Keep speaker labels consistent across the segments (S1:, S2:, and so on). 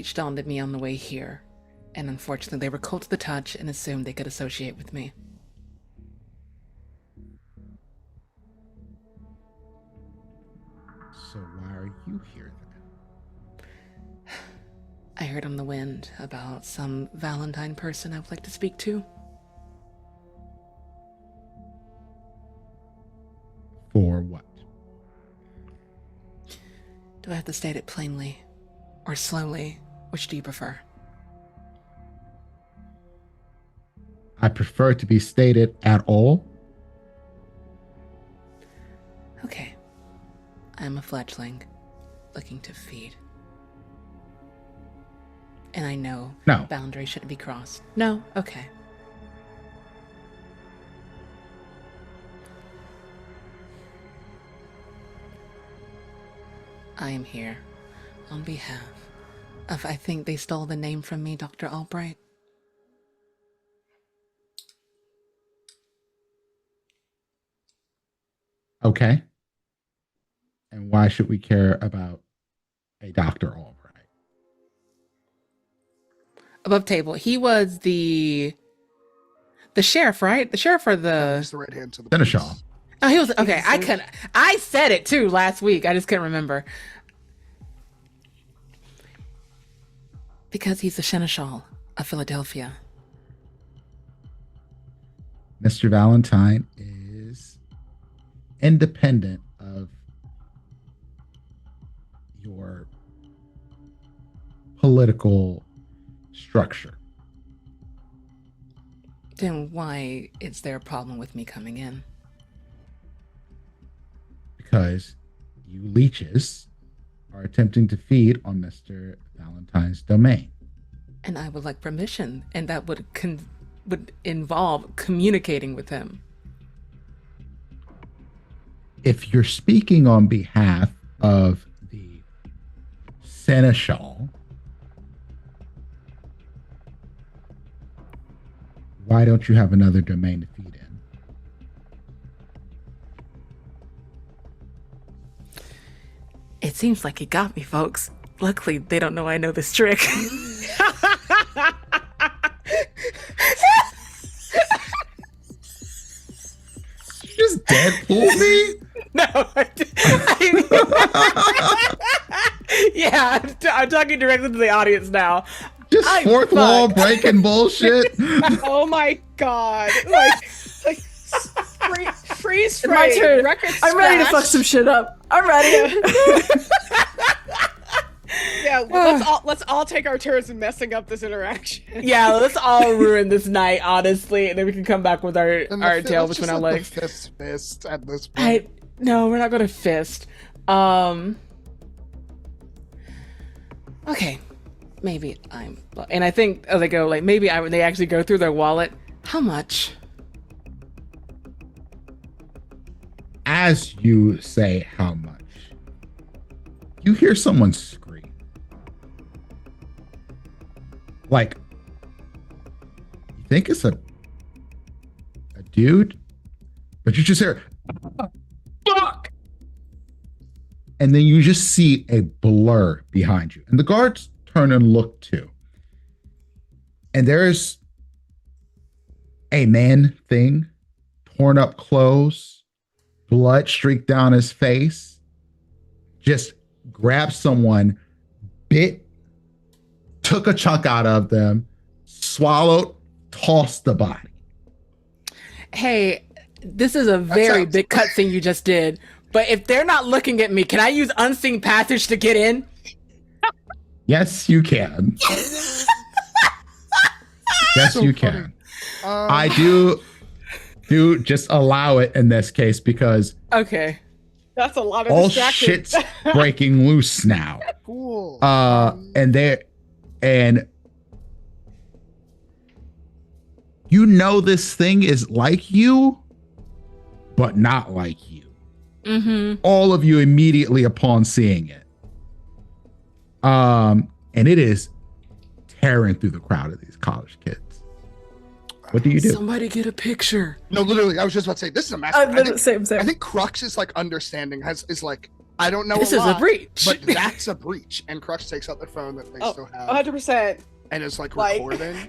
S1: leached onto me on the way here, and unfortunately they were cold to the touch and assumed they could associate with me.
S2: So why are you here then?
S1: I heard on the wind about some Valentine person I would like to speak to.
S2: For what?
S1: Do I have to state it plainly? Or slowly? Which do you prefer?
S2: I prefer to be stated at all.
S1: Okay. I am a fledgling, looking to feed. And I know
S2: No.
S1: boundaries shouldn't be crossed. No? Okay. I am here on behalf of, I think they stole the name from me, Dr. Albright.
S2: Okay. And why should we care about a Dr. Albright?
S1: Above table. He was the sheriff, right? The sheriff or the...
S3: He's the right hand to the
S2: Seneschal.
S3: police.
S1: Oh, he was... Okay, I said it too last week. I just couldn't remember. Because he's the Seneschal of Philadelphia.
S2: Mr. Valentine is independent of your political structure.
S1: Then why is there a problem with me coming in?
S2: Because you leeches are attempting to feed on Mr. Valentine's domain.
S1: And I would like permission, and that would involve communicating with him.
S2: If you're speaking on behalf of the Seneschal, why don't you have another domain to feed in?
S1: It seems like he got me, folks. Luckily, they don't know I know this trick.
S2: You just Deadpool me?
S1: No, yeah, I'm talking directly to the audience now.
S2: Just fourth wall breaking bullshit?
S4: Oh my god! Like freeze frame.
S5: My turn.
S4: Record
S5: I'm ready to fuck
S4: scratch.
S5: some shit up. I'm ready.
S4: Yeah, well, let's all take our turns in messing up this interaction.
S1: Yeah, let's all ruin this night, honestly, and then we can come back with our tail
S3: Let's
S1: between
S3: just
S1: our
S3: let
S1: legs.
S3: the fist at this point.
S1: No, we're not gonna fist. Okay, maybe and I think they go like they actually go through their wallet. How much?
S2: As you say how much, you hear someone scream. Like, you think it's a dude, but you just hear, fuck! And then you just see a blur behind you. And the guards turn and look too. And there's a man thing, torn up clothes, blood streaked down his face, just grabbed someone, took a chunk out of them, swallowed, tossed the body.
S1: Hey, this is a very big cutscene you just did. But if they're not looking at me, can I use unseen passage to get in?
S2: Yes, you can. Yes,
S3: So
S2: you
S3: funny.
S2: can. I do just allow it in this case because
S1: Okay.
S4: That's a lot of
S2: all
S4: distraction.
S2: shit's breaking loose now.
S3: Cool.
S2: And you know this thing is like you, but not like you.
S1: Mm-hmm.
S2: All of you immediately upon seeing it. And it is tearing through the crowd of these college kids. What do you do?
S1: Somebody get a picture.
S3: No, literally, I was just about to say this is a massive.
S5: Same.
S3: I think Crux is like understanding is like I don't know
S1: This
S3: a
S1: is a
S3: lot,
S1: breach.
S3: but that's a breach. And Crux takes out their phone that they still have
S4: 100%.
S3: and is like
S4: Like-
S3: recording.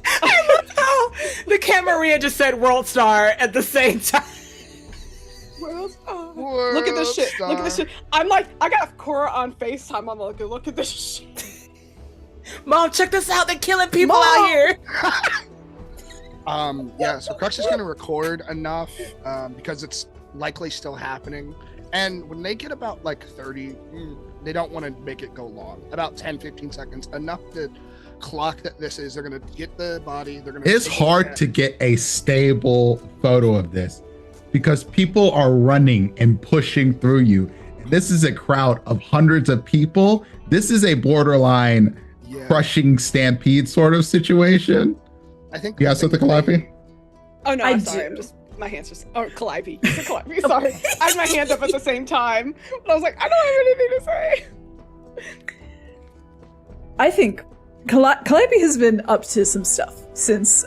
S1: I love how the Camarilla just said World Star at the same time.
S4: Look at this shit. Look at this shit. I'm like, I got Cora on FaceTime. I'm like, look at this shit.
S1: Mom, check this out. They're killing people
S4: Mom!
S1: out here.
S3: Yeah, so Crux is going to record enough because it's likely still happening. And when they get about like 30, they don't want to make it go long. About 10, 15 seconds, enough to clock that this is. They're going to get the body. They're going to.
S2: It's hard to get a stable photo of this because people are running and pushing through you. And this is a crowd of hundreds of people. This is a borderline crushing stampede sort of situation.
S3: I think.
S2: You got something, Calliope?
S4: Oh no,
S5: I
S4: I'm sorry.
S5: do.
S4: I'm just my hands just. Oh, Calliope. You said Calliope. Sorry. I had my hand up at the same time, but I was like, I don't have anything to say.
S5: I think Calliope has been up to some stuff since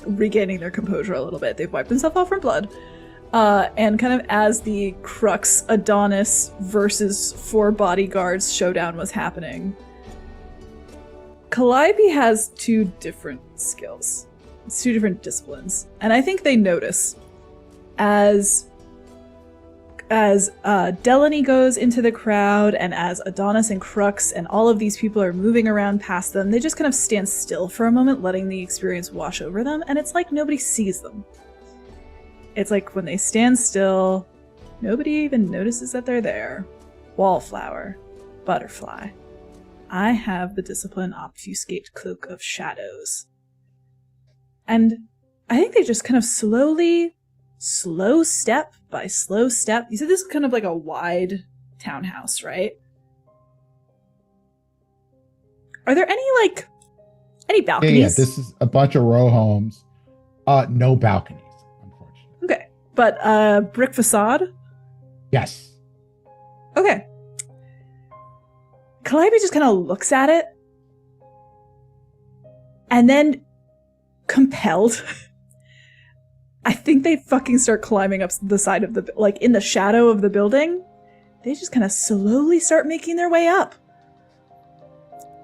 S5: regaining their composure a little bit. They've wiped themselves off from blood. And kind of as the Crux Adonis versus 4 bodyguards showdown was happening, Calliope has 2 different skills. It's 2 different disciplines. And I think they notice as Delaney goes into the crowd and as Adonis and Crux and all of these people are moving around past them, they just kind of stand still for a moment, letting the experience wash over them, and it's like nobody sees them. It's like when they stand still, nobody even notices that they're there. Wallflower. Butterfly. I have the discipline Obfuscate Cloak of Shadows. And I think they just kind of slowly, slow step by slow step. You said this is kind of like a wide townhouse, right? Are there any balconies?
S2: Yeah, this is a bunch of row homes. No balconies, unfortunately.
S5: Okay. But brick facade?
S2: Yes.
S5: Okay. Calliope just kind of looks at it. And then, compelled, I think they fucking start climbing up the side of the, like in the shadow of the building. They just kind of slowly start making their way up.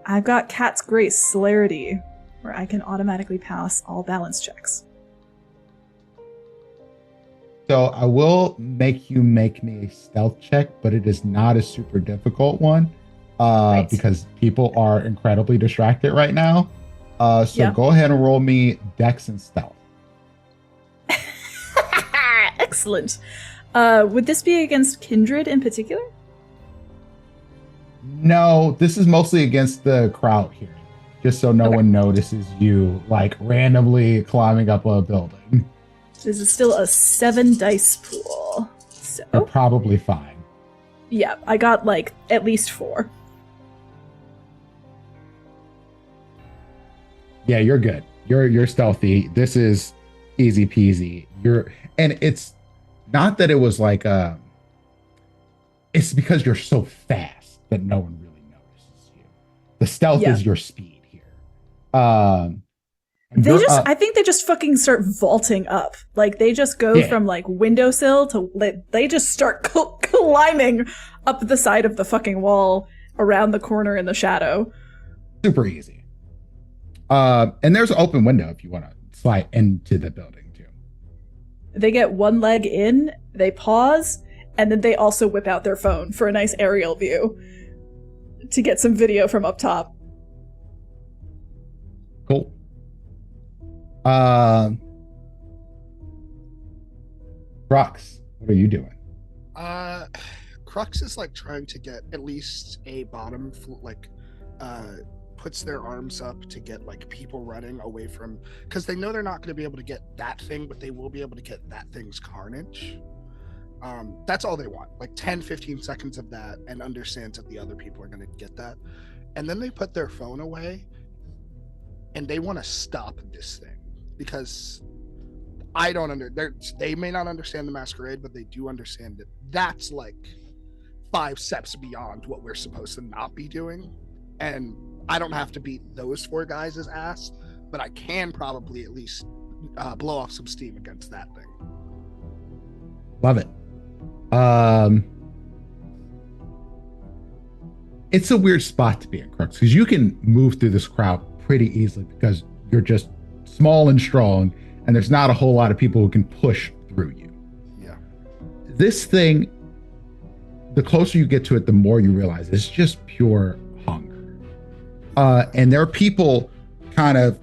S5: I've got Cat's Grace Celerity, where I can automatically pass all balance checks.
S2: So I will make you make me a stealth check, but it is not a super difficult one
S5: Right.
S2: because people are incredibly distracted right now. So
S5: Yeah.
S2: go ahead and roll me Dex and Stealth.
S5: Excellent. Would this be against Kindred in particular?
S2: No, this is mostly against the crowd here, just so no
S5: Okay.
S2: one notices you like randomly climbing up a building.
S5: This is still a 7 dice pool. So,
S2: They're probably fine.
S5: yeah, I got like at least 4.
S2: Yeah, you're good. You're stealthy. This is easy peasy. And it's not that it was like it's because you're so fast that no one really notices you. The stealth
S5: Yeah.
S2: is your speed here.
S5: I think they just fucking start vaulting up. Like they just go
S2: Yeah.
S5: from like windowsill to they just start climbing up the side of the fucking wall around the corner in the shadow.
S2: super easy. And there's an open window if you want to slide into the building too.
S5: They get one leg in, they pause, and then they also whip out their phone for a nice aerial view to get some video from up top.
S2: Cool. Rox, what are you doing?
S3: Crux is like trying to get at least a bottom, puts their arms up to get like people running away from, because they know they're not going to be able to get that thing, but they will be able to get that thing's carnage. That's all they want, like 10, 15 seconds of that, and understands that the other people are going to get that. And then they put their phone away and they want to stop this thing because they may not understand the masquerade, but they do understand that that's like 5 steps beyond what we're supposed to not be doing. And I don't have to beat those 4 guys' ass, but I can probably at least blow off some steam against that thing.
S2: Love it. It's a weird spot to be in, Crux, because you can move through this crowd pretty easily because you're just small and strong, and there's not a whole lot of people who can push through you.
S3: Yeah.
S2: This thing, the closer you get to it, the more you realize it's just pure hunger. And there are people kind of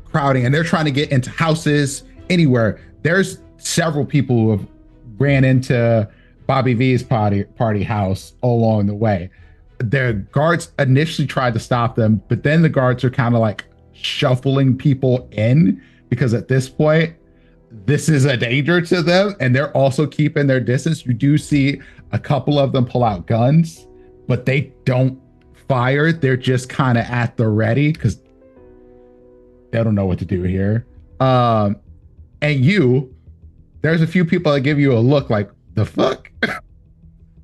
S2: crowding, and they're trying to get into houses anywhere. There's several people who have ran into Bobby V's party house along the way. The guards initially tried to stop them, but then the guards are kind of like shuffling people in because at this point, this is a danger to them, and they're also keeping their distance. You do see a couple of them pull out guns, but they don't fire. They're just kind of at the ready because they don't know what to do here. And there's a few people that give you a look like, the fuck?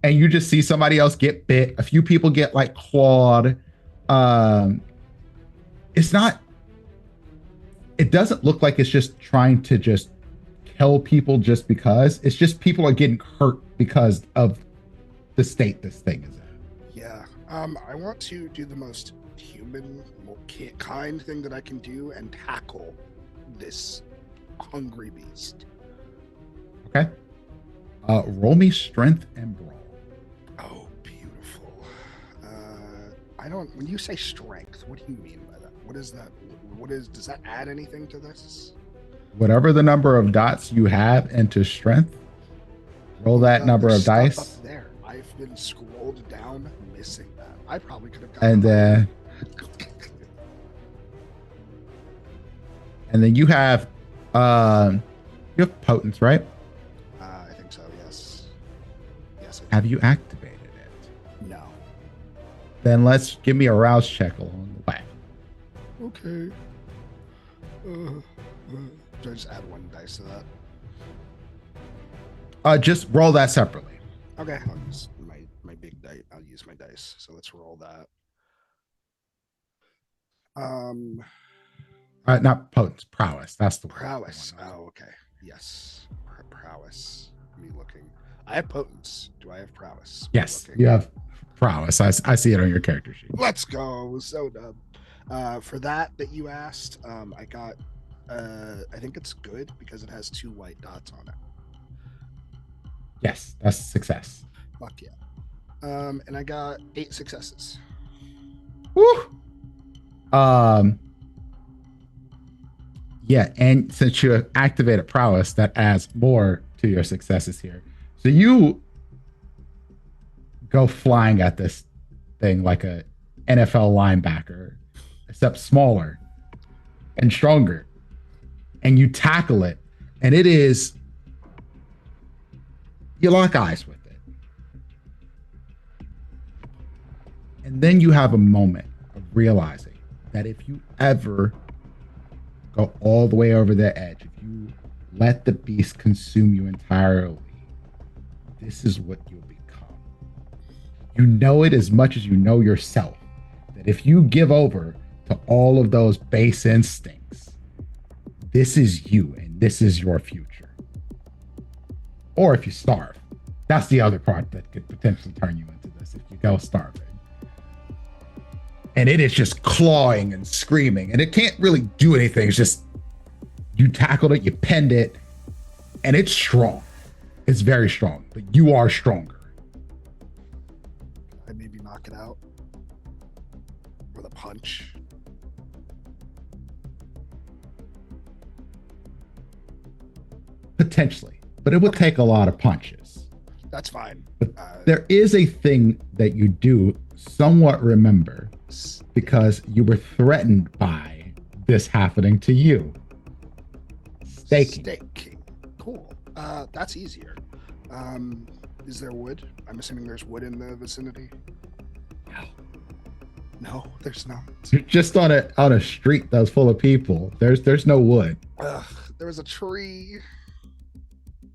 S2: And you just see somebody else get bit. A few people get like clawed. It doesn't look like it's just trying to just kill people just because. It's just people are getting hurt because of the state this thing is in.
S3: Yeah. I want to do the most human, kind thing that I can do and tackle this hungry beast.
S2: Okay. Roll me strength and brawl.
S3: Oh, beautiful. When you say strength, what do you mean by that? What is that? Does that add anything to this?
S2: Whatever the number of dots you have into strength, roll that number of dice.
S3: Up there. I've been scrolled down, missing that. I probably could have
S2: And
S3: gotten
S2: then you have potence, right?
S3: I think so, yes. Yes.
S2: Have you activated it?
S3: No.
S2: Then let's give me a rouse check along the way.
S3: Okay. Do I just add one dice to that?
S2: Just roll that separately.
S3: Okay. I'll use my big dice. I'll use my dice. So let's roll that.
S2: Not potence, prowess. That's the word.
S3: Prowess. Oh, okay. Yes. Prowess. Me looking. I have potence. Do I have prowess?
S2: Yes, you have prowess. I see it on your character sheet.
S3: Let's go. So dumb. For that you asked, I got. I think it's good because it has 2 white dots on it.
S2: Yes, that's a success.
S3: Fuck yeah. And I got 8 successes.
S2: Woo! Yeah, and since you activated prowess, that adds more to your successes here. So you go flying at this thing like a NFL linebacker, except smaller and stronger. And you tackle it, and you lock eyes with it. And then you have a moment of realizing that if you ever go all the way over the edge, if you let the beast consume you entirely, this is what you'll become. You know it as much as you know yourself, that if you give over to all of those base instincts, this is you and this is your future. Or if you starve, that's the other part that could potentially turn you into this if you go starving. And it is just clawing and screaming, and it can't really do anything. It's just, you tackled it, you pinned it, and it's strong. It's very strong, but you are stronger.
S3: I maybe knock it out with a punch.
S2: Potentially, but it would take a lot of punches.
S3: That's fine.
S2: But there is a thing that you do somewhat remember because you were threatened by this happening to you. Staking.
S3: Cool. That's easier. Is there wood? I'm assuming there's wood in the vicinity. No, there's not.
S2: You're just on a street that's full of people. There's no wood.
S3: There was a tree.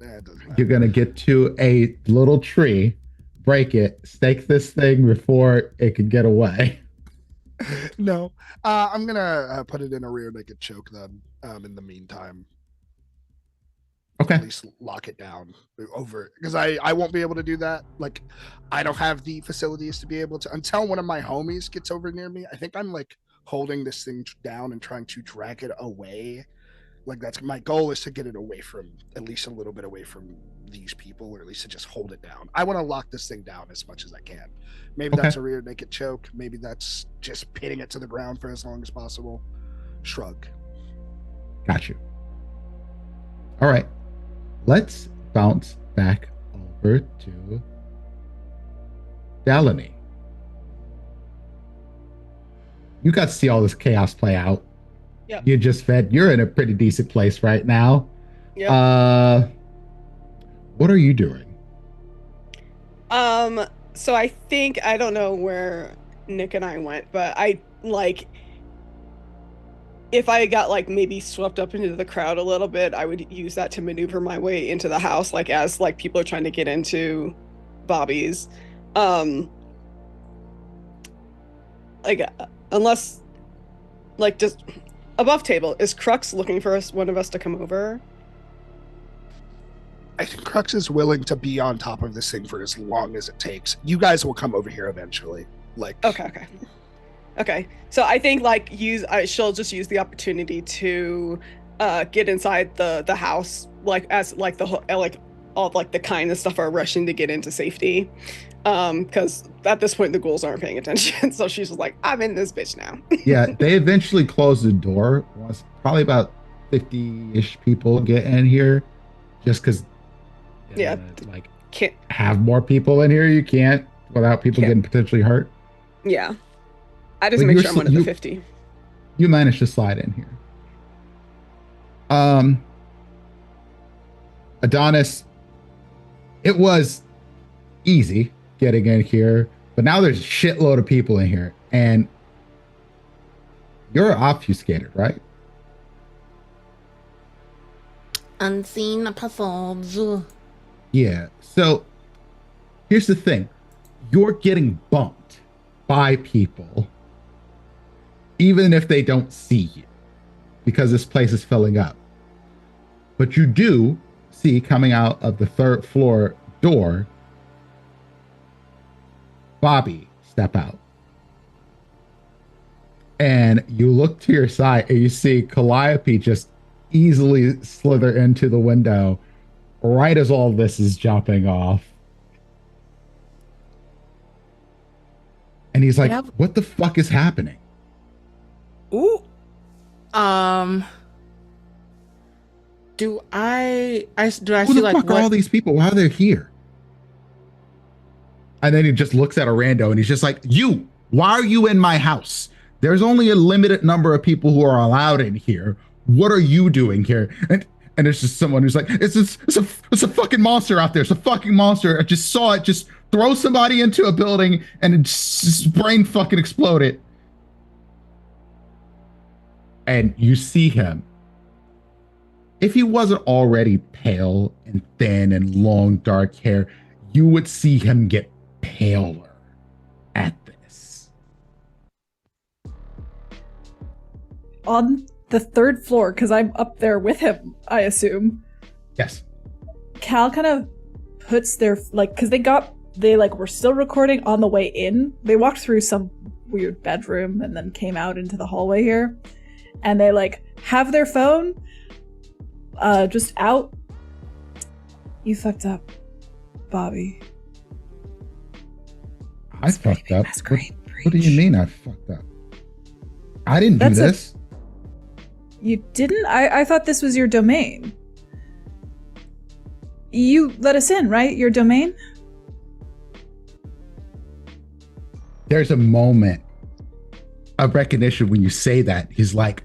S3: It doesn't matter.
S2: You're gonna get to a little tree, break it, stake this thing before it can get away.
S3: No, I'm gonna put it in a rear naked choke then. In the meantime.
S2: Okay.
S3: At least lock it down over, because I won't be able to do that. Like, I don't have the facilities to be able to, until one of my homies gets over near me. I think I'm like holding this thing down and trying to drag it away. Like, that's my goal, is to get it away from, at least a little bit away from these people, or at least to just hold it down. I want to lock this thing down as much as I can. Maybe
S2: Okay.
S3: that's a rear naked choke. Maybe that's just pinning it to the ground for as long as possible. Shrug.
S2: Got you. All right. Let's bounce back over to Delaney. You got to see all this chaos play out.
S4: Yep.
S2: You just fed. You're in a pretty decent place right now.
S4: Yep.
S2: What are you doing?
S4: So I think, I don't know where Nick and I went, but I like, if I got like maybe swept up into the crowd a little bit, I would use that to maneuver my way into the house, like as like people are trying to get into Bobby's. Like unless like just above table, is Crux looking for one of us to come over?
S3: I think Crux is willing to be on top of this thing for as long as it takes. You guys will come over here eventually. Like,
S4: Okay. So I think like she'll just use the opportunity to get inside the house, like as like like all like the kind of stuff are rushing to get into safety. Because at this point the ghouls aren't paying attention, so she's just like, I'm in this bitch now.
S2: Yeah, they eventually close the door. Once probably about 50-ish people get in here, just because.
S4: Yeah,
S2: like
S4: can't
S2: have more people in here. You can't without people getting potentially hurt.
S4: Yeah, I just
S2: But
S4: make sure I'm one of the 50.
S2: You managed to slide in here. Adonis, it was easy getting in here, but now there's a shitload of people in here, and you're obfuscated, right?
S1: Unseen episodes.
S2: Yeah. So here's the thing. You're getting bumped by people, even if they don't see you, because this place is filling up. But you do see, coming out of the 3rd floor door, Bobby step out. And you look to your side and you see Calliope just easily slither into the window right as all this is jumping off. And he's like, what the fuck is happening?
S1: Ooh. Do I
S2: Who
S1: see
S2: the
S1: like
S2: fuck are all these people? Why are they here? And then he just looks at a rando and he's just like, why are you in my house? There's only a limited number of people who are allowed in here. What are you doing here? And it's just someone who's like, it's a fucking monster out there. It's a fucking monster. I just saw it just throw somebody into a building and his brain fucking exploded. And you see him. If he wasn't already pale and thin and long dark hair, you would see him get paler at this.
S5: On the 3rd floor, because I'm up there with him, I assume.
S2: Yes.
S5: Cal kind of puts their, like, because they were still recording on the way in. They walked through some weird bedroom and then came out into the hallway here. And they, like, have their phone just out. You fucked up, Bobby.
S2: I fucked up. What do you mean I fucked up? I didn't do this.
S5: You didn't? I thought this was your domain. You let us in, right? Your domain?
S2: There's a moment of recognition when you say that. He's like,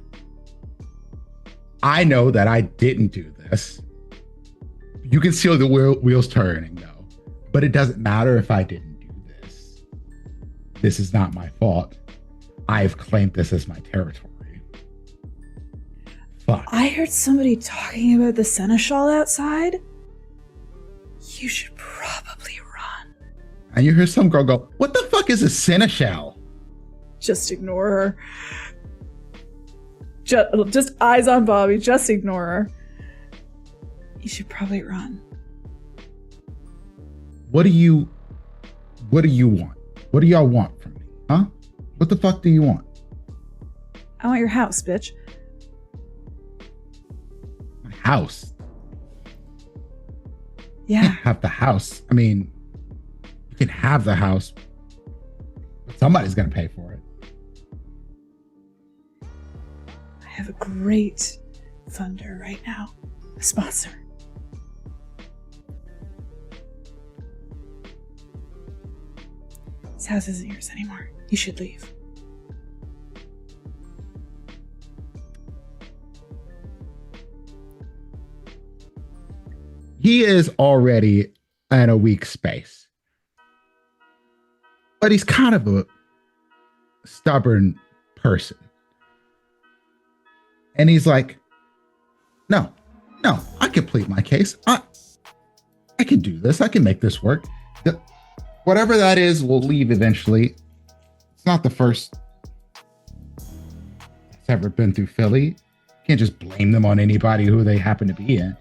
S2: I know that I didn't do this. You can see the wheels turning, though. But it doesn't matter if I didn't do this. This is not my fault. I've claimed this as my territory. Fuck.
S5: I heard somebody talking about the seneschal outside. You should probably run.
S2: And you hear some girl go, what the fuck is a seneschal?
S5: Just ignore her. Just eyes on Bobby. Just ignore her. You should probably run.
S2: What do you want? What do y'all want from me? Huh? What the fuck do you want?
S5: I want your house, bitch.
S2: My house.
S5: Yeah.
S2: You can't have the house. I mean, you can have the house, but somebody's gonna pay for it.
S5: I have a great funder right now. A sponsor. This house isn't yours anymore. You should leave.
S2: He is already in a weak space, but he's kind of a stubborn person. And he's like, no, I can plead my case. I can do this. I can make this work. Whatever that is will leave eventually. It's not the first that's ever been through Philly. You can't just blame them on anybody who they happen to be in.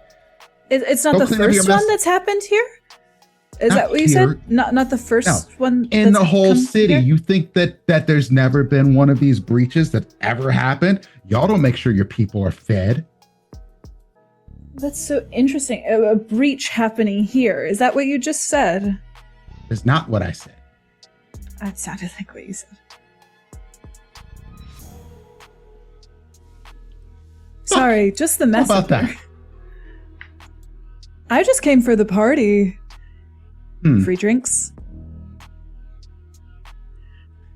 S5: It's not
S2: Go
S5: the
S2: clean up your
S5: first
S2: mess.
S5: one that's happened here? Is
S2: Not
S5: that what you
S2: here.
S5: said? Not the first
S2: No.
S5: one
S2: In the
S5: that's
S2: whole
S5: come
S2: city.
S5: here?
S2: You think that there's never been one of these breaches that ever happened? Y'all don't make sure your people are fed.
S5: That's so interesting. A breach happening here. Is that what you just said?
S2: That's not what I said.
S5: That sounded like what you said. Sorry, just the
S2: How
S5: messenger.
S2: about that?
S5: I just came for the party.
S2: Hmm.
S5: Free drinks.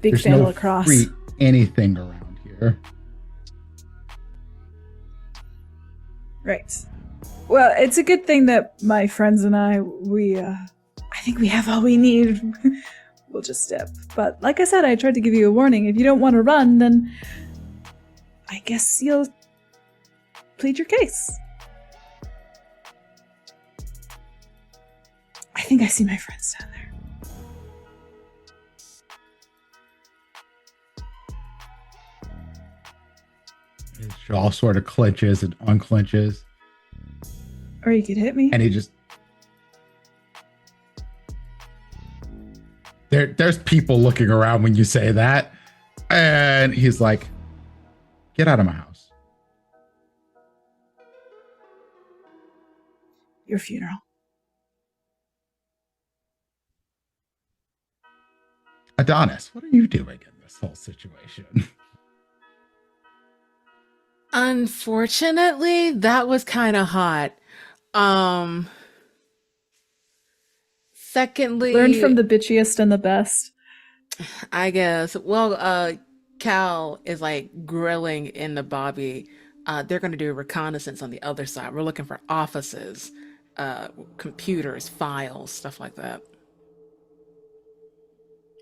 S5: Big
S2: There's
S5: fan
S2: no
S5: of lacrosse.
S2: free anything around here.
S5: Right. Well, it's a good thing that my friends and I think we have all we need. We'll just dip. But like I said, I tried to give you a warning. If you don't want to run, then I guess you'll plead your case. I think I see my friends down there.
S2: His jaw sort of clenches and unclenches,
S5: Or you could hit me.
S2: and he just there's people looking around when you say that, and he's like, "Get out of my house."
S5: Your funeral.
S2: Adonis, what are you doing in this whole situation?
S1: Unfortunately, that was kind of hot. Secondly,
S5: Learned from the bitchiest and the best.
S1: I guess. Well, Cal is like grilling into Bobby. They're going to do a reconnaissance on the other side. We're looking for offices, computers, files, stuff like that.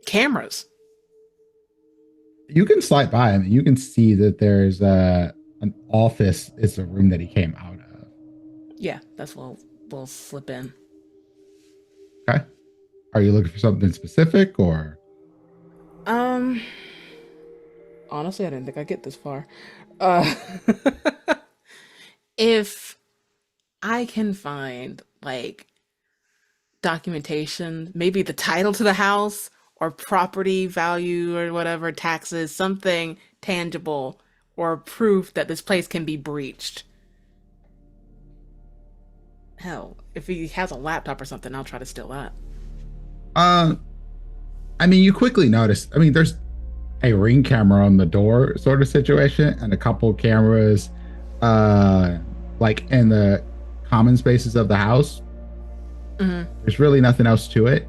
S1: Cameras.
S2: You can slide by him. You can see that there's an office. It's a room that he came out of.
S1: Yeah, that's what we'll slip in.
S2: Okay. Are you looking for something specific or?
S1: Honestly, I didn't think I'd get this far. If I can find like documentation, maybe the title to the house or property value or whatever, taxes, something tangible or proof that this place can be breached. Hell, if he has a laptop or something, I'll try to steal that.
S2: I mean, you quickly notice. I mean, there's a ring camera on the door sort of situation, and a couple cameras, like in the common spaces of the house.
S1: Mm-hmm.
S2: There's really nothing else to it.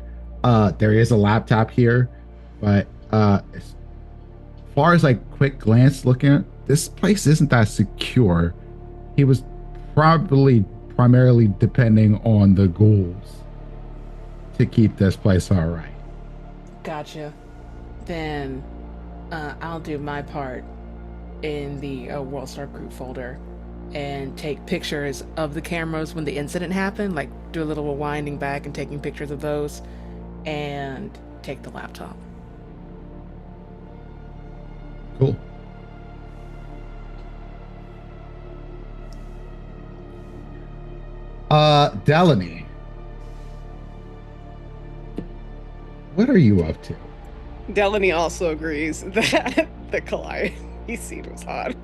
S2: There is a laptop here, but as far as like quick glance looking at this place isn't that secure. He was probably primarily depending on the ghouls to keep this place all right.
S1: Gotcha. Then I'll do my part in the World Star Group folder and take pictures of the cameras when the incident happened, like do a little winding back and taking pictures of those, and take the laptop.
S2: Cool. Delaney, what are you up to?
S4: Delaney also agrees that the Calliope scene was hot.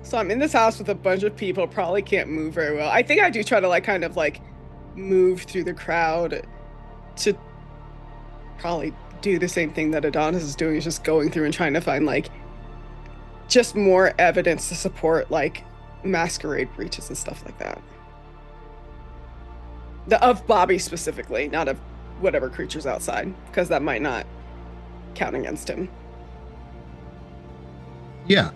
S4: So I'm in this house with a bunch of people, probably can't move very well. I think I do try to like kind of like move through the crowd to probably do the same thing that Adonis is doing, is just going through and trying to find like just more evidence to support like masquerade breaches and stuff like that. Of Bobby specifically, not of whatever creatures outside, because that might not count against him.
S2: Yeah.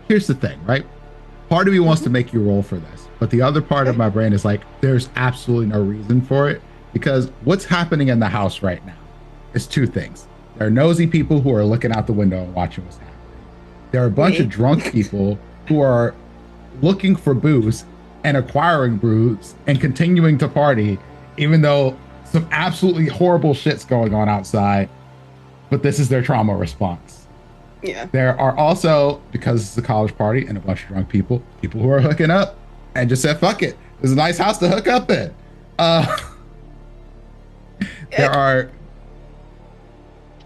S2: Here's the thing, right? Part of me wants to make you roll for this, but the other part of my brain is like, there's absolutely no reason for it, because what's happening in the house right now is two things. There are nosy people who are looking out the window and watching what's happening. There are a bunch of drunk people who are looking for booze and acquiring booze and continuing to party, even though some absolutely horrible shit's going on outside, but this is their trauma response.
S4: Yeah.
S2: There are also, because it's a college party and a bunch of drunk people who are hooking up and just said, fuck it, there's a nice house to hook up in. There are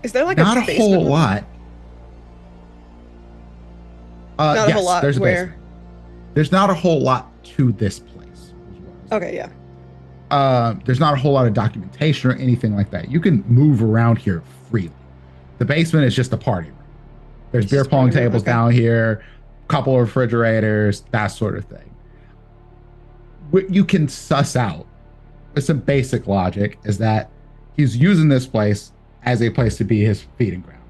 S4: Is there like
S2: not a
S4: basement
S2: whole
S4: with
S2: lot.
S4: Not a whole lot
S2: there's a
S4: where?
S2: basement. There's not a whole lot to this place.
S4: Okay, yeah.
S2: There's not a whole lot of documentation or anything like that. You can move around here freely. The basement is just a party room. There's beer pong tables down here, a couple of refrigerators, that sort of thing. What you can suss out with some basic logic is that he's using this place as a place to be his feeding ground.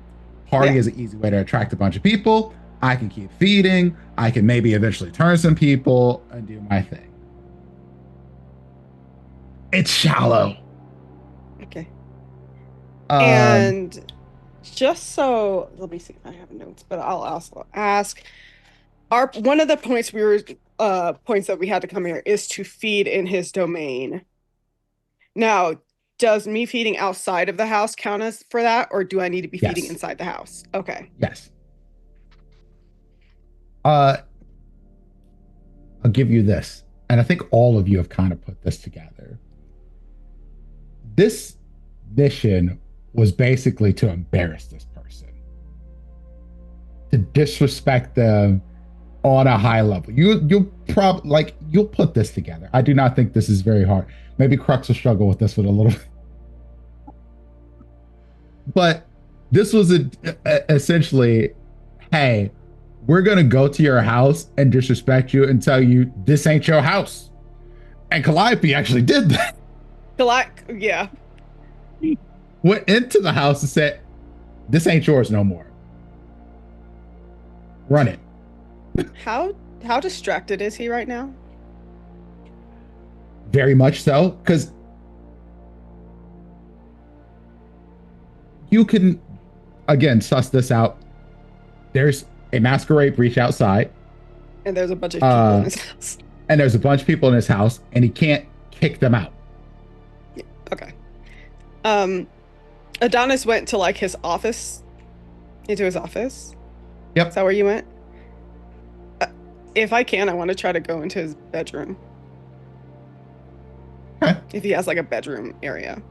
S2: Party is an easy way to attract a bunch of people. I can keep feeding. I can maybe eventually turn some people and do my thing. It's shallow.
S4: Okay. And just so, let me see if I have notes, but I'll also ask. One of the points points that we had to come here is to feed in his domain. Now, does me feeding outside of the house count as for that, or do I need to be feeding inside the house? Okay.
S2: Yes. I'll give you this, and I think all of you have kind of put this together. This mission was basically to embarrass this person, to disrespect them on a high level. You'll probably you'll put this together. I do not think this is very hard. Maybe Crux will struggle with this one a little bit. But this was essentially, hey, we're going to go to your house and disrespect you and tell you this ain't your house. And Calliope actually did that.
S4: Yeah.
S2: Went into the house and said, this ain't yours no more. Run it.
S4: How distracted is he right now?
S2: Very much so, because you can, again, suss this out. There's a masquerade breach outside.
S4: And there's a bunch of people in his house.
S2: And there's a bunch of people in his house, and he can't kick them out.
S4: Yeah, okay. Adonis went to like his office, into his office.
S2: Yep.
S4: Is that where you went? If I can, I want to try to go into his bedroom.
S2: Okay.
S4: If he has like a bedroom area.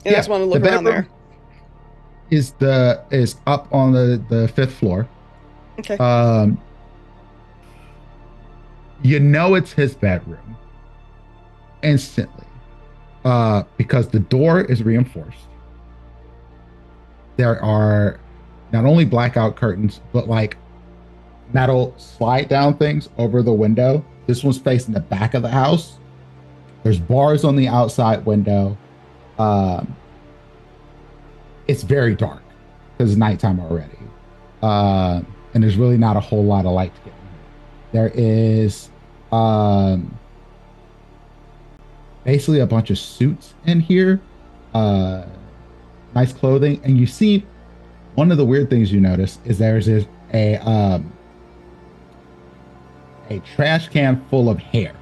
S4: And I just want to look around there.
S2: Is up on the 5th floor.
S4: Okay.
S2: You know it's his bedroom instantly, because the door is reinforced. There are not only blackout curtains, but like metal slide down things over the window. This one's facing the back of the house. There's bars on the outside window. It's very dark because it's nighttime already. And there's really not a whole lot of light to get in. There is basically a bunch of suits in here. Nice clothing. And you see, one of the weird things you notice is there's a trash can full of hair.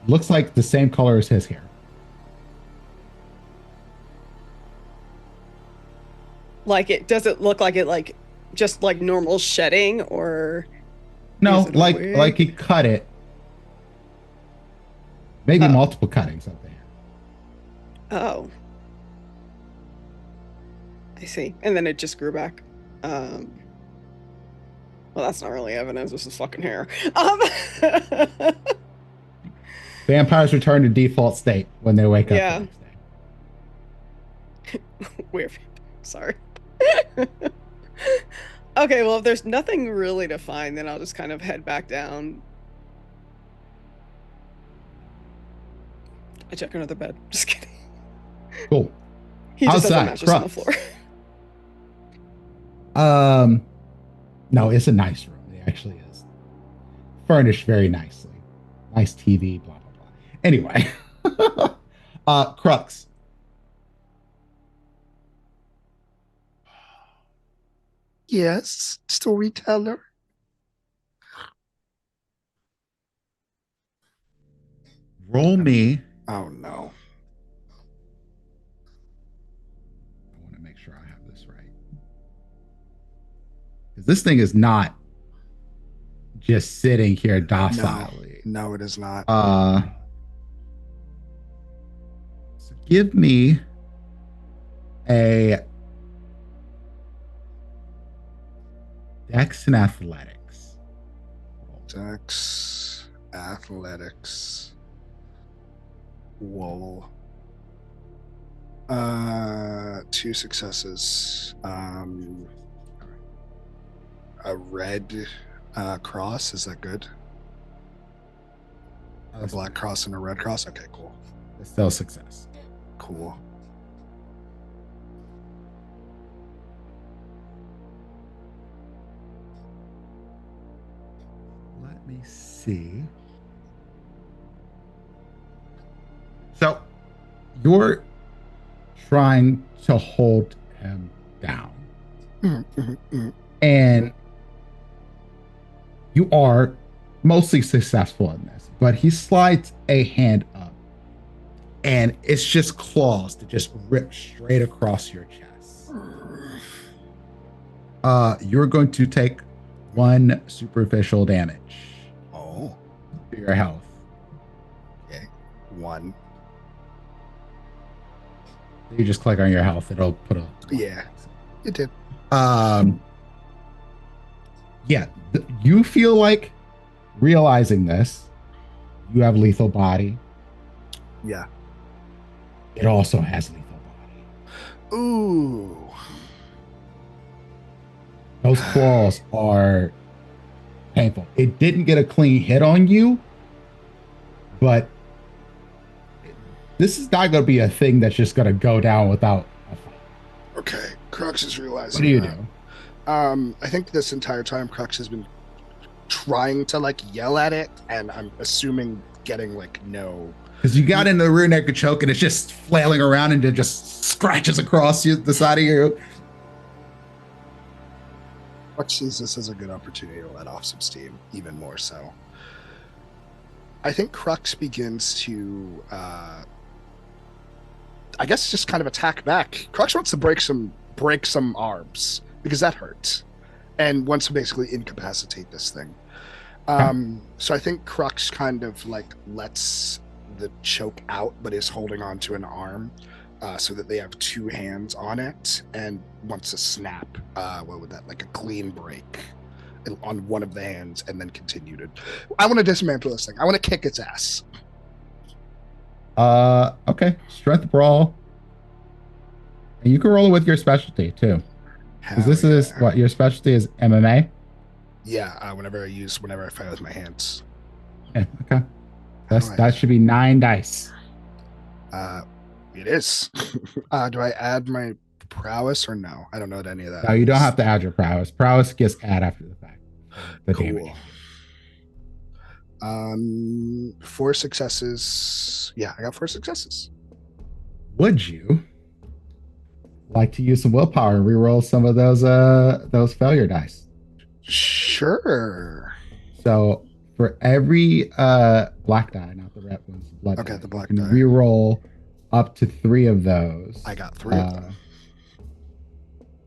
S2: looks like the same color as his hair.
S4: Like it doesn't look like it like just like normal shedding or
S2: No,
S4: is it a
S2: like
S4: wig?
S2: he cut it. Maybe
S4: Oh.
S2: multiple cuttings of the hair.
S4: Oh. I see. And then it just grew back. Well, that's not really evidence. This is fucking hair.
S2: Vampires return to default state when they wake up
S4: Yeah.
S2: the next day.
S4: Weird. Sorry. Okay, well, if there's nothing really to find, then I'll just kind of head back down. I check under the bed. Just kidding.
S2: Cool.
S4: He just has a
S2: Outside,
S4: mattress on the
S2: Crux.
S4: floor.
S2: No, it's a nice room. It actually is furnished very nicely. Nice TV, blah blah blah. Anyway, Crux.
S3: Yes, storyteller.
S2: Roll me.
S3: Oh no.
S2: I want to make sure I have this right. Because this thing is not just sitting here docilely.
S3: No, it is not.
S2: So give me a Dex and Athletics.
S3: Dex, athletics. Whoa. 2 successes. A red cross, is that good? A black cross and a red cross? Okay, cool.
S2: It's still a success.
S3: Cool.
S2: Let me see. So you're trying to hold him down. And you are mostly successful in this, but he slides a hand up and it's just claws that just rip straight across your chest. You're going to take 1 superficial damage
S3: Oh,
S2: to your health.
S3: okay. 1.
S2: You just click on your health, it'll put a
S3: Yeah, it did.
S2: Yeah, you feel like realizing this, you have lethal body.
S3: Yeah.
S2: It also has lethal body.
S3: Ooh.
S2: Those claws are painful. It didn't get a clean hit on you, but this is not going to be a thing that's just going to go down without a fight.
S3: Okay, Crux is realizing.
S2: What do you
S3: that.
S2: do?
S3: I think this entire time Crux has been trying to like yell at it, and I'm assuming getting like no.
S2: Because you got into the rear neck choke and it's just flailing around and it just scratches across you, the side of you.
S3: Crux sees this as a good opportunity to let off some steam, even more so. I think Crux begins to, I guess, just kind of attack back. Crux wants to break some arms because that hurts, and wants to basically incapacitate this thing. So I think Crux kind of like lets the choke out, but is holding on to an arm, so that they have 2 hands on it, and wants to snap. What would that, like a clean break on one of the hands, and then continue to. I want to dismantle this thing. I want to kick its ass.
S2: Okay. Strength brawl. And you can roll it with your specialty too. Because this is what your specialty is, MMA.
S3: Yeah. Whenever I fight with my hands.
S2: Yeah. Okay. That should be 9 dice.
S3: It is. Do I add my prowess or no? I don't know what any of that.
S2: No, you don't have to add your prowess. Prowess gets added after the fact. The
S3: Cool.
S2: damage.
S3: 4 successes. Yeah, I got 4 successes.
S2: Would you like to use some willpower and reroll some of those failure dice?
S3: Sure.
S2: So for every black die, not the red ones, the blood
S3: Okay,
S2: die,
S3: the black
S2: you can
S3: die.
S2: reroll up to 3 of those.
S3: I got 3 of them.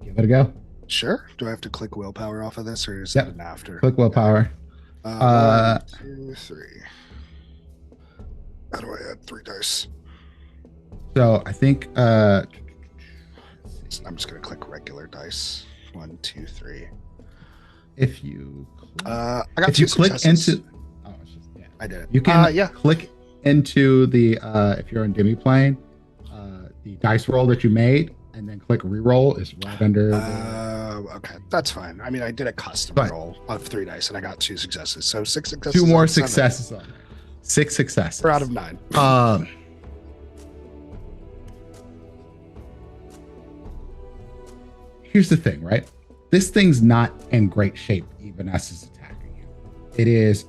S2: Give it a go.
S3: Sure. Do I have to click willpower off of this, or is
S2: Yep.
S3: it an after?
S2: Click willpower.
S3: 1, 2, 3. How do I add 3 dice?
S2: So I think
S3: I'm just gonna click regular dice. 1, 2, 3.
S2: if you
S3: I got
S2: if
S3: 2
S2: you click
S3: successes.
S2: into it's just, yeah.
S3: I did it.
S2: You can
S3: yeah.
S2: click into the if you're in demi-plane, the dice roll that you made, and then click reroll is right under
S3: Okay, that's fine. I mean, I did a custom
S2: But-
S3: roll of 3 dice, and I got 2 successes. So 6 successes.
S2: 2 more
S3: out of 7.
S2: successes on there. 6 successes.
S3: We're out of 9.
S2: Here's the thing, right? This thing's not in great shape even as it's attacking you. It is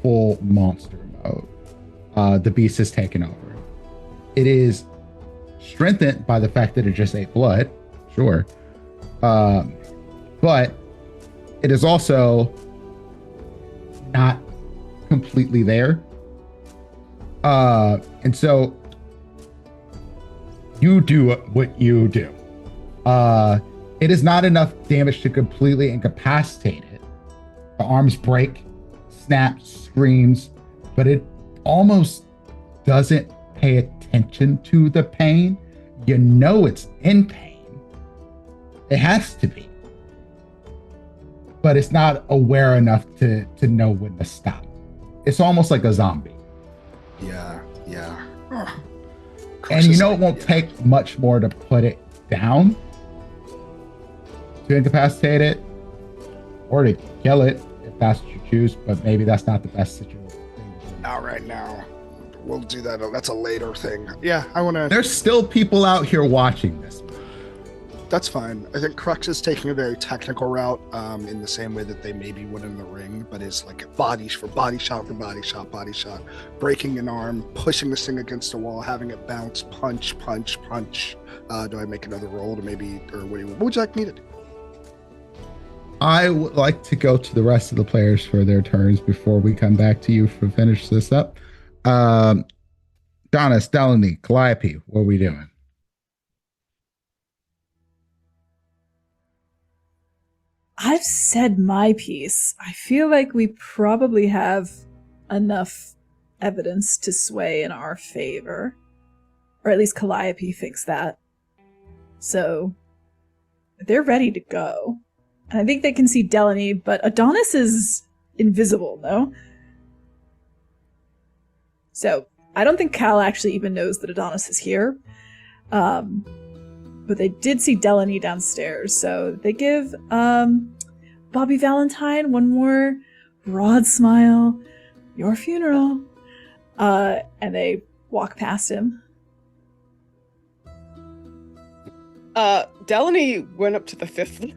S2: full monster mode. The beast has taken over. It is strengthened by the fact that it just ate blood, sure. But it is also not completely there. And so you do what you do. It is not enough damage to completely incapacitate it. The arms break, snaps, screams, but it almost doesn't pay attention to the pain. You know it's in pain. It has to be. But it's not aware enough to know when to stop. It's almost like a zombie.
S3: Yeah.
S2: And you know it won't take much more to put it down, to incapacitate it, or to kill it if that's what you choose, but maybe that's not the best situation.
S3: Not right now. We'll do that. That's a later thing. Yeah, I want to.
S2: There's still people out here watching this.
S3: That's fine. I think Crux is taking a very technical route, in the same way that they maybe would in the ring, but is like body shot, body shot, breaking an arm, pushing this thing against a wall, having it bounce, punch. Do I make another roll to maybe, or what would you like me to do?
S2: I would like to go to the rest of the players for their turns before we come back to you for finish this up. Donna, Delaney, Calliope, what are we doing?
S5: I've said my piece. I feel like we probably have enough evidence to sway in our favor. Or at least Calliope thinks that. So they're ready to go. And I think they can see Delaney, but Adonis is invisible, no? So I don't think Cal actually even knows that Adonis is here. But they did see Delaney downstairs, so they give Bobby Valentine one more broad smile. Your funeral. And they walk past him.
S4: Delaney went up to the 5th.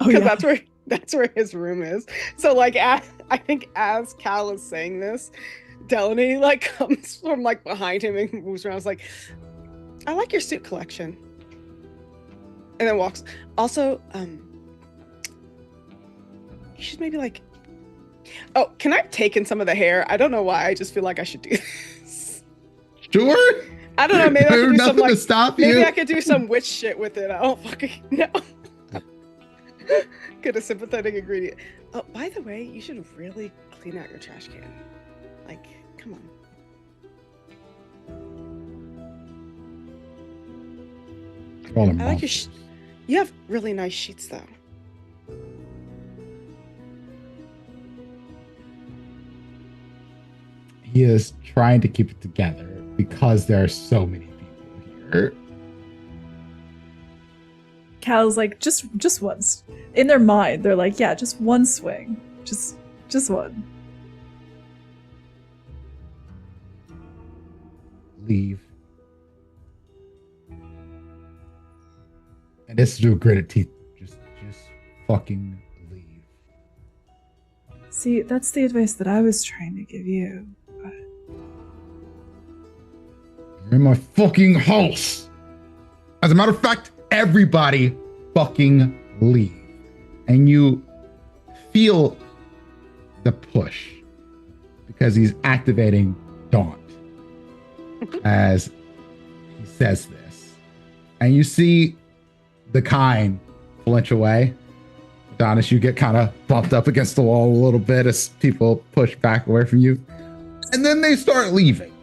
S5: Oh,
S4: Because
S5: yeah.
S4: that's where his room is. So like I think as Cal is saying this, Delaney like comes from like behind him and moves around. It's like, I like your suit collection. And then walks. Also, you should maybe like, oh, can I take in some of the hair? I don't know why. I just feel like I should do this.
S2: Sure.
S4: I don't know. Maybe I could
S2: There's
S4: do
S2: nothing
S4: some like,
S2: to stop
S4: maybe
S2: you.
S4: I could do some witch shit with it. I don't fucking know. Get a sympathetic ingredient. Oh, by the way, you should really clean out your trash can. Like, come on.
S2: Roll a
S4: I like your.
S2: monster.
S4: You have really nice sheets, though.
S2: He is trying to keep it together because there are so many people here.
S5: Cal's like, just once. In their mind, they're like, yeah, just one swing. Just one.
S2: Leave. And this is through gritted teeth. Just fucking leave.
S5: See, that's the advice that I was trying to give you. But
S2: You're in my fucking house. As a matter of fact, everybody fucking leave. And you feel to push because he's activating Daunt as he says this. And you see the kind flinch away. Adonis, you get kind of bumped up against the wall a little bit as people push back away from you. And then they start leaving.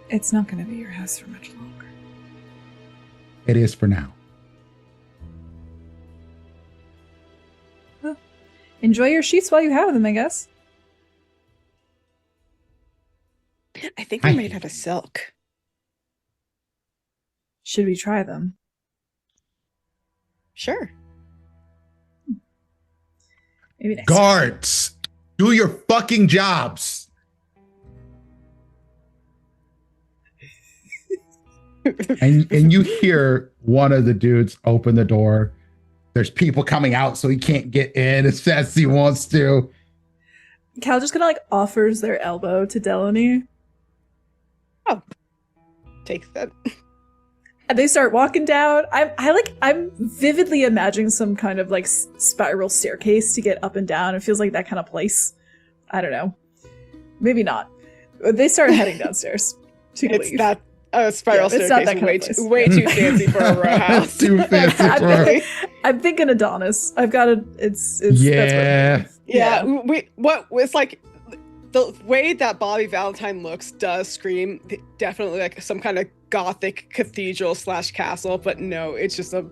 S5: It's not going to be your house for much longer.
S2: It is for now.
S5: Well, enjoy your sheets while you have them, I guess.
S4: I think they're made out of silk.
S5: Should we try them?
S4: Sure.
S5: Maybe next time.
S2: Guards, do your fucking jobs. and you hear one of the dudes open the door. There's people coming out, so he can't get in as fast as he wants to.
S5: Cal just kind of like offers their elbow to Delaney.
S4: Oh, take that.
S5: And they start walking down. I'm vividly imagining some kind of like spiral staircase to get up and down. It feels like that kind of place. I don't know. Maybe not. They start heading downstairs to
S4: It's
S5: leave.
S4: that spiral
S5: Yeah, it's not that
S4: staircase.
S5: kind of
S4: Way
S5: place.
S4: too fancy for a row house.
S2: Too fancy for
S5: I'm thinking Adonis. I've got to. It's
S2: Yeah.
S5: That's what
S4: Yeah, it's like the way that Bobby Valentine looks does scream definitely like some kind of gothic cathedral / castle, but no, it's just a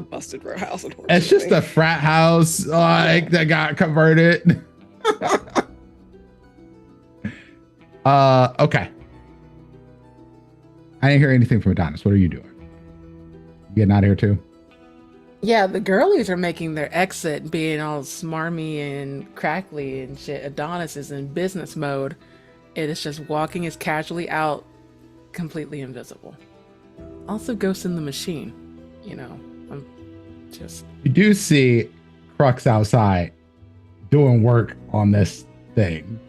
S4: busted row house.
S2: It's just a frat house like that got converted. Okay. I didn't hear anything from Adonis. What are you doing? You getting out of here too?
S1: Yeah, the girlies are making their exit, being all smarmy and crackly and shit. Adonis is in business mode. It is just walking as casually out, completely invisible. Also, Ghost in the Machine. You know, I'm just.
S2: You do see Crux outside doing work on this thing.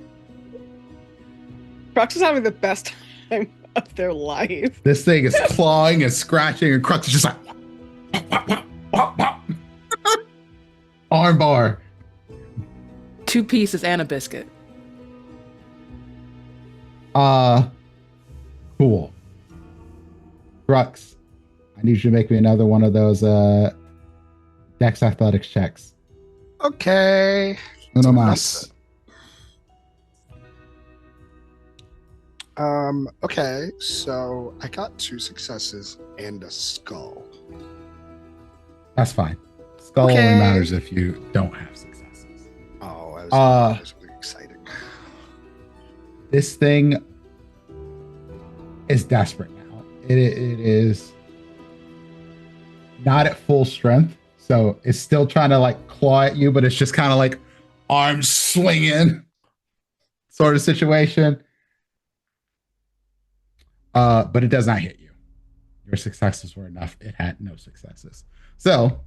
S4: Crux is having the best time of their life.
S2: This thing is clawing and scratching, and Crux is just like arm bar.
S1: 2 pieces and a biscuit.
S2: Cool. Crux, I need you to make me another one of those Dex athletics checks.
S3: Okay.
S2: Uno mas.
S3: Okay, so I got 2 successes and a skull.
S2: That's fine. Skull
S3: Okay.
S2: only matters if you don't have successes.
S3: Oh, I was gonna do something exciting.
S2: This thing is desperate now. It is not at full strength, so it's still trying to like claw at you, but it's just kind of like arms swinging sort of situation. But it does not hit you. Your successes were enough. It had no successes. So,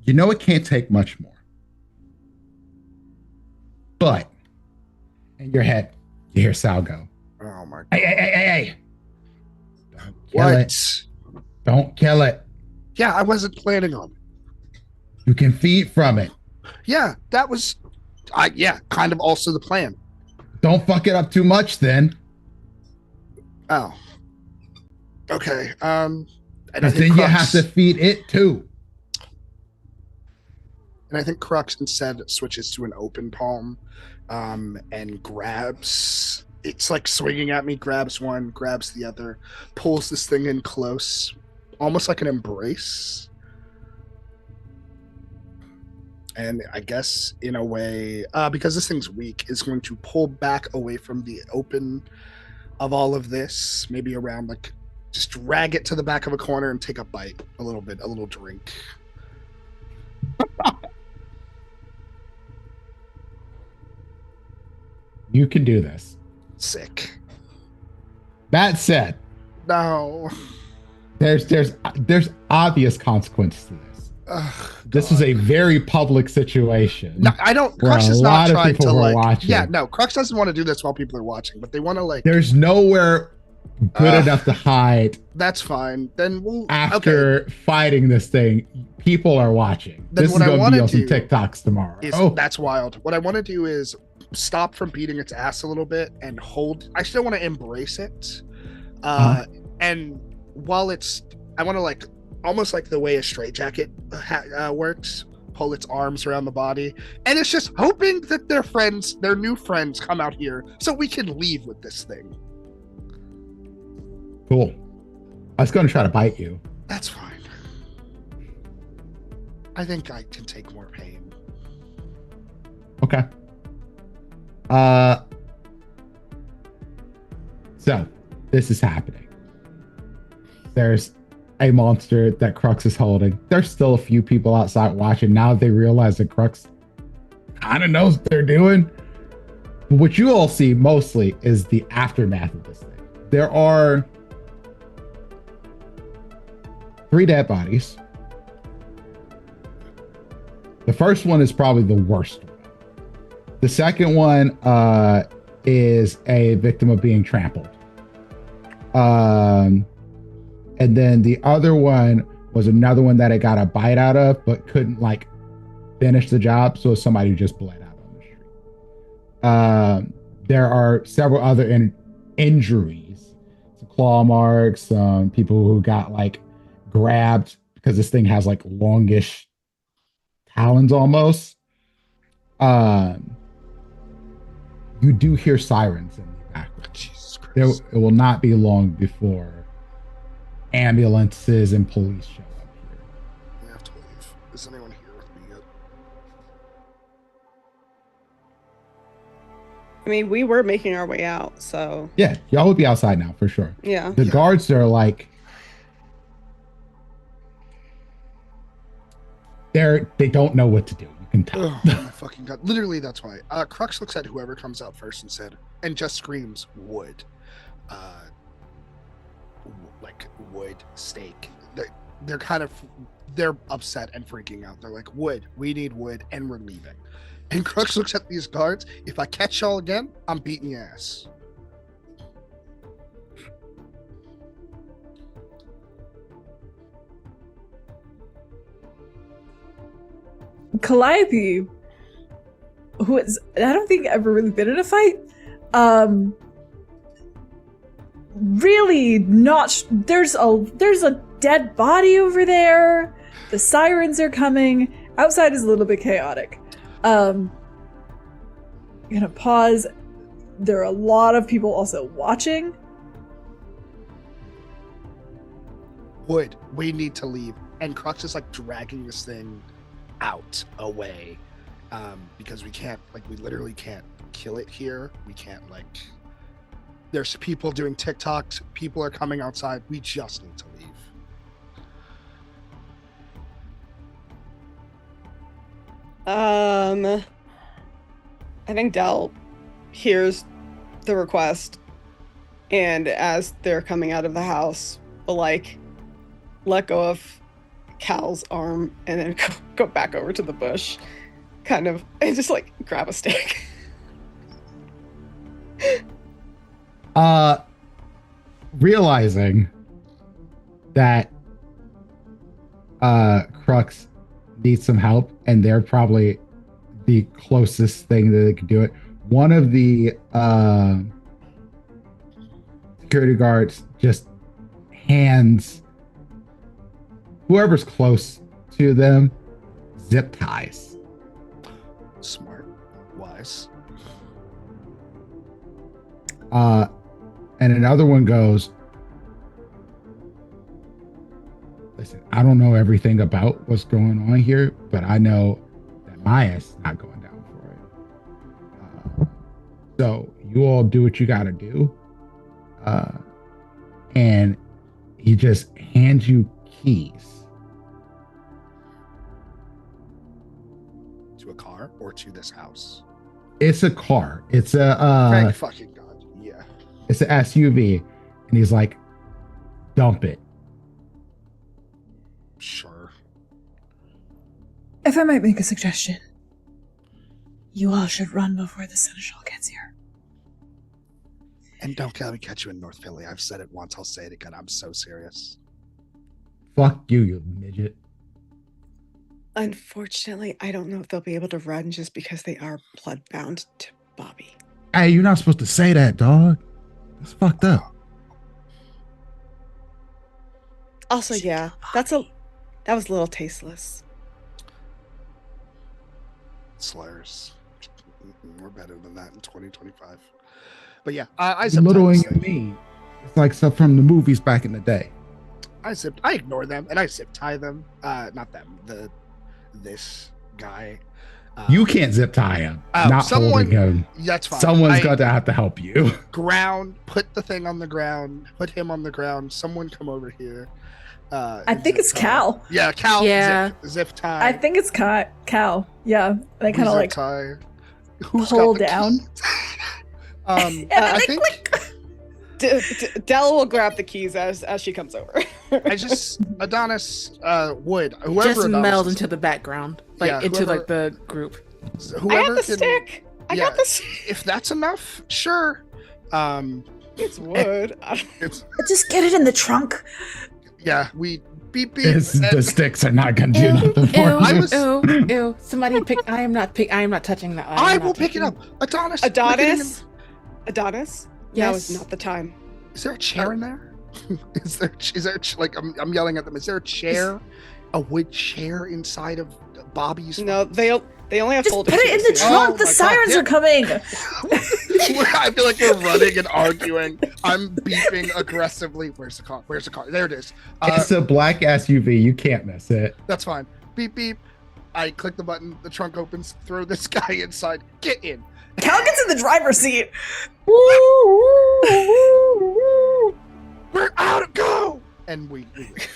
S2: you know it can't take much more. But in your head, you hear Sal go,
S3: Oh my god.
S2: hey. Don't kill it. Don't kill it.
S3: Yeah, I wasn't planning on it.
S2: You can feed from it.
S3: Yeah, that was kind of also the plan.
S2: Don't fuck it up too much then.
S3: Oh. Okay. And I
S2: Because
S3: think
S2: then you have
S3: Crux,
S2: to feed it too.
S3: and I think Crux instead switches to an open palm, and grabs. It's like swinging at me. Grabs one, grabs the other, pulls this thing in close, almost like an embrace. And I guess in a way, because this thing's weak, is going to pull back away from the open of all of this, maybe around like just drag it to the back of a corner and take a bite, a little drink.
S2: You can do this.
S3: Sick.
S2: That said,
S3: No.
S2: there's obvious consequence to this.
S3: Ugh,
S2: This
S3: God.
S2: is a very public situation.
S3: No, I don't.
S2: where
S3: Crux
S2: a
S3: is
S2: lot
S3: not
S2: of
S3: trying
S2: people
S3: to
S2: were
S3: like.
S2: watching.
S3: Yeah, no. Crux doesn't want to do this while people are watching, but they want to like.
S2: There's nowhere good enough to hide.
S3: That's fine. Then we'll
S2: After fighting this thing, people are watching.
S3: Then
S2: This
S3: what
S2: is
S3: I
S2: going to
S3: wanna
S2: be on some
S3: do
S2: TikToks tomorrow.
S3: That's wild. What I want to do is stop from beating its ass a little bit and hold. I still want to embrace it. And while I want to like almost like the way a straitjacket works, pull its arms around the body, and it's just hoping that their new friends come out here so we can leave with this thing.
S2: Cool. I was going to try to bite you.
S3: That's fine. I think I can take more pain.
S2: Okay. So this is happening. There's a monster that Crux is holding. There's still a few people outside watching. Now they realize that Crux kind of knows what they're doing. But what you all see mostly is the aftermath of this thing. There are 3 dead bodies. The first one is probably the worst one. The second one is a victim of being trampled. And then the other one was another one that I got a bite out of, but couldn't like finish the job. So somebody who just bled out on the street. There are several other injuries, some claw marks, some people who got like grabbed because this thing has like longish talons almost. You do hear sirens in the background.
S3: Jesus Christ.
S2: It will not be long before ambulances and police show up here.
S3: We have to leave. Is anyone here with me yet?
S4: I mean, we were making our way out, so
S2: Yeah, y'all would be outside now for sure.
S4: yeah.
S2: The guards are like, they don't know what to do. You can tell.
S3: Oh my fucking god! Literally, that's why. Crux looks at whoever comes out first and just screams wood, like wood steak. They're kind of upset and freaking out. They're like, wood. We need wood, and we're leaving. And Crux looks at these guards. If I catch y'all again, I'm beating your ass.
S5: Calliope, who is, I don't think ever really been in a fight, really not. There's a dead body over there. The sirens are coming. Outside is a little bit chaotic. I'm gonna pause. There are a lot of people also watching.
S3: Wood, we need to leave. And Crux is like dragging this thing out away, because we can't, like, we literally can't kill it here. We can't, like, there's people doing TikToks, people are coming outside. We just need to leave.
S4: I think Dell hears the request, and as they're coming out of the house, will like let go of Cal's arm and then go back over to the bush, kind of, and just like grab a stick.
S2: Realizing that Crux needs some help, and they're probably the closest thing that they could do it. One of the security guards just hands whoever's close to them zip ties.
S3: Smart, wise.
S2: And another one goes, listen, I don't know everything about what's going on here, but I know that Maya's not going down for it. So you all do what you got to do. And he just hands you keys.
S3: To a car or to this house?
S2: It's a car. It's a
S3: Thank fucking God. Yeah.
S2: it's an SUV. And he's like, dump it.
S3: Sure.
S5: If I might make a suggestion, you all should run before the seneschal gets here.
S3: And don't let me catch you in North Philly. I've said it once. I'll say it again. I'm so serious.
S2: Fuck you, you midget.
S4: Unfortunately, I don't know if they'll be able to run just because they are bloodbound to Bobby.
S2: Hey, you're not supposed to say that, dog. That's fucked up.
S4: Also, yeah, that was a little tasteless.
S3: Slurs. We're better than that in 2025. But yeah, I zip
S2: Belittling
S3: tie this
S2: me. It's like stuff from the movies back in the day.
S3: I ignore them and I zip tie them. Not them. This guy.
S2: You can't zip tie him. Not holding him.
S3: That's fine.
S2: Someone's got to have to help you.
S3: Ground. Put the thing on the ground. Put him on the ground. Someone come over here.
S5: I think it's
S3: tie.
S5: Cal.
S3: Yeah, Cal.
S1: Yeah.
S3: Zip tie.
S5: I think it's Cal. Yeah. They kind of
S3: Zip
S5: like
S3: tie. Who's
S5: pull
S3: got the
S5: down.
S3: keys? I
S5: they
S3: think
S4: Della will grab the keys as she comes over.
S3: Adonis would whoever
S1: Just
S3: Adonis
S1: meld
S3: is,
S1: into the background, like
S3: Yeah,
S1: into
S3: whoever-
S1: like the group.
S4: I
S3: whoever
S4: got the
S3: can,
S4: stick. I got this.
S3: If that's enough, sure.
S4: It's wood.
S3: It's
S5: just get it in the trunk.
S3: yeah. We beep beep.
S2: The sticks are not going to do nothing for
S1: Ew,
S2: you.
S1: ew. Somebody pick. I am not touching that.
S3: I will pick it up. Adonis.
S4: Adonis. Now
S1: Yes.
S4: is not the time.
S3: Is there a chair in there? Is there like I'm yelling at them? Is there a chair? A wood chair inside of Bobby's?
S4: No, they only have
S5: Just
S4: folding
S5: put it in the
S4: chairs here.
S5: trunk.
S3: Oh
S5: The
S3: my God,
S5: sirens
S3: yeah.
S5: are coming.
S3: I feel like we're running and arguing. I'm beeping aggressively. Where's the car? Where's the car? There it is.
S2: It's a black SUV. You can't miss it.
S3: That's fine. Beep beep. I click the button. The trunk opens. Throw this guy inside. Get in.
S5: Cal gets in the driver's seat.
S3: We're out. Go. And we leave.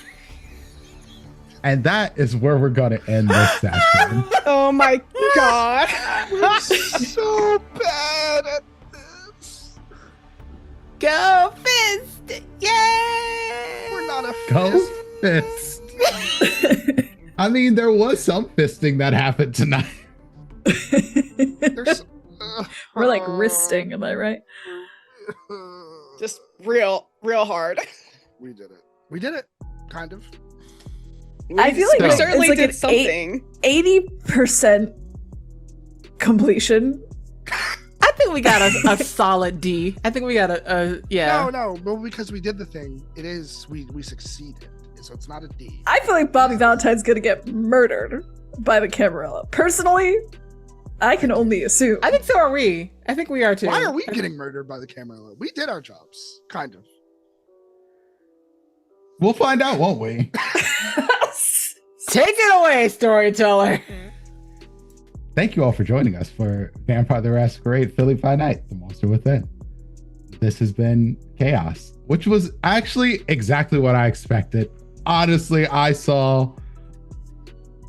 S2: And that is where we're going to end this session.
S4: Oh my God.
S3: We're so bad at this.
S1: Go fist! Yay!
S3: We're not a
S2: Go
S3: fist.
S2: fist. I mean, there was some fisting that happened tonight.
S3: There's,
S5: We're like wristing, am I right?
S4: Just real hard.
S3: We did it. We did it. Kind of.
S5: I feel like
S4: we
S2: it's
S4: certainly
S5: like
S4: did
S5: an
S4: something.
S5: 80% completion.
S1: I think we got a solid D. I think we got a yeah.
S3: No, well, because we did the thing. It is we succeeded. So it's not a D.
S5: I feel like Bobby Valentine's gonna get murdered by the Camarilla. Personally, I can only assume.
S1: I think so are we. I think we are too.
S3: Why are we getting murdered by the Camarilla? We did our jobs, kind of.
S2: We'll find out, won't we?
S1: Take it away, storyteller.
S2: Thank you all for joining us for Vampire the Masquerade Philly by Night, The Monster Within. This has been Chaos, which was actually exactly what I expected. Honestly, I saw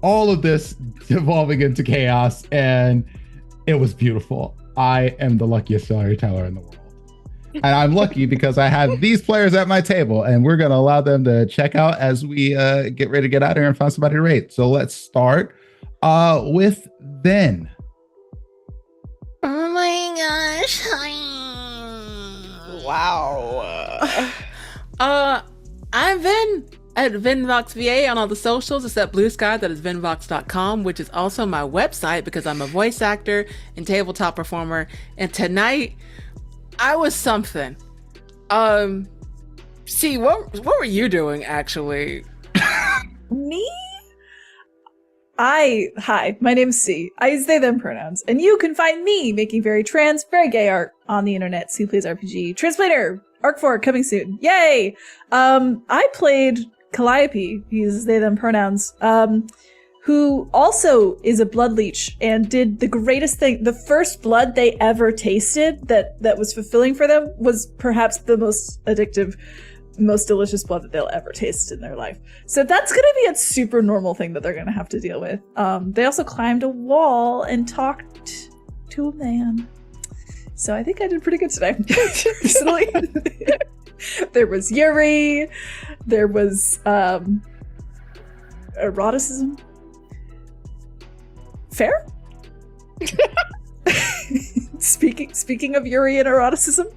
S2: all of this evolving into chaos, and it was beautiful. I am the luckiest storyteller in the world. And I'm lucky because I have these players at my table, and we're going to allow them to check out as we get ready to get out of here and find somebody to rate. So let's start with Ben.
S1: Oh my gosh.
S4: Wow.
S1: I'm Vin at VinVoxVA on all the socials except Blue Sky. That is VinVox.com, which is also my website because I'm a voice actor and tabletop performer. And tonight, I was something. See, what were you doing actually?
S5: Me? Hi, my name's C. I use they, them pronouns. And you can find me making very trans, very gay art on the internet. C Plays RPG. Translator, Arc 4, coming soon. Yay! I played Calliope, he uses they, them pronouns, who also is a blood leech and did the greatest thing. The first blood they ever tasted that was fulfilling for them was perhaps the most addictive, most delicious blood that they'll ever taste in their life. So that's going to be a super normal thing that they're going to have to deal with. They also climbed a wall and talked to a man. So I think I did pretty good today. Personally. There was Yuri. There was eroticism. Fair? Speaking of Yuri and eroticism,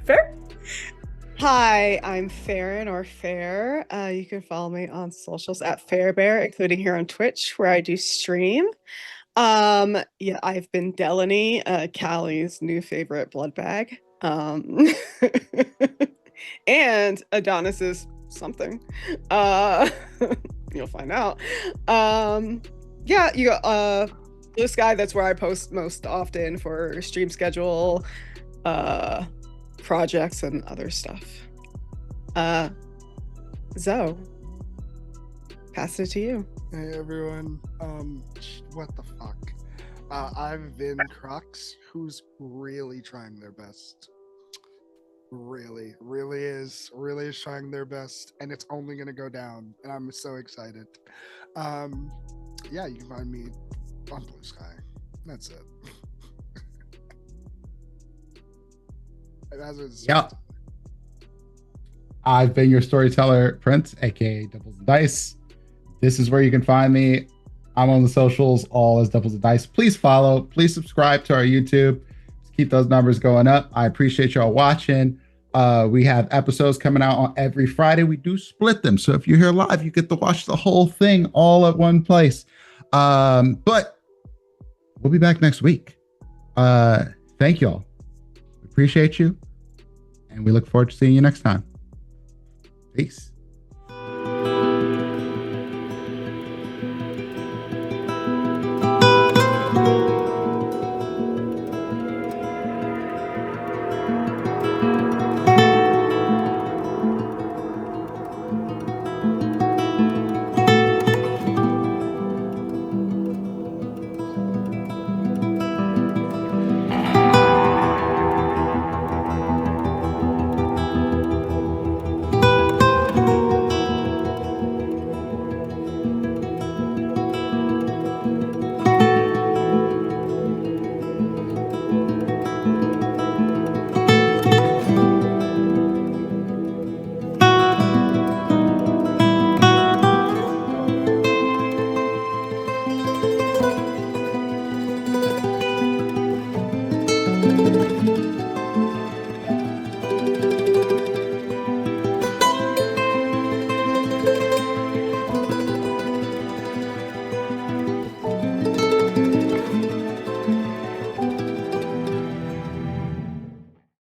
S5: Fair?
S4: Hi, I'm Farron or Fair. You can follow me on socials at Fairbear, including here on Twitch, where I do stream. Yeah, I've been Delaney, Callie's new favorite blood bag. And Adonis's something. You'll find out. Yeah, you got Blue Sky, that's where I post most often for stream schedule, projects and other stuff. Zoe, pass it to you.
S3: Hey everyone. What the fuck? I've been Crux, who's really trying their best. Really is trying their best, and it's only gonna go down, and I'm so excited. Yeah, you can find me on Blue Sky. That's it.
S2: Yeah. I've been your storyteller, Prince, aka Doubles and Dice. This is where you can find me. I'm on the socials, all as Doubles and Dice. Please follow, please subscribe to our YouTube. Just keep those numbers going up. I appreciate y'all watching. We have episodes coming out on every Friday. We do split them. So if you're here live, you get to watch the whole thing all at one place. But we'll be back next week. Thank y'all. We appreciate you. And we look forward to seeing you next time. Peace.